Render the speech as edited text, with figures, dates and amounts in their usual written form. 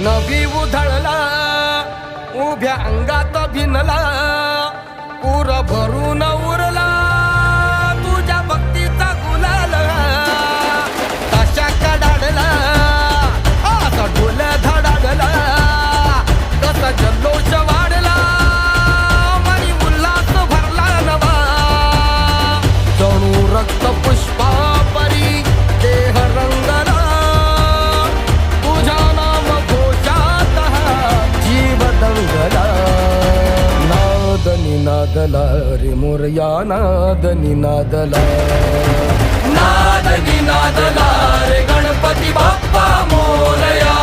नवी उधळला उभ्या अंगात भिनला पूर भरून उरला तुझ्या भक्तीचा गुलाल कशा कडाडला असा ढोल धडाडला कसा जल्लोष वाढला मनी उल्हास भरला नवा जणू रक्त पुष्पा परी देह रंगला तुझ्या नाम घोषात जीव दंगला नाद निनादला रे मोरया नाद निनादला नाद निनादला रे गणपती बाप्पा मोरया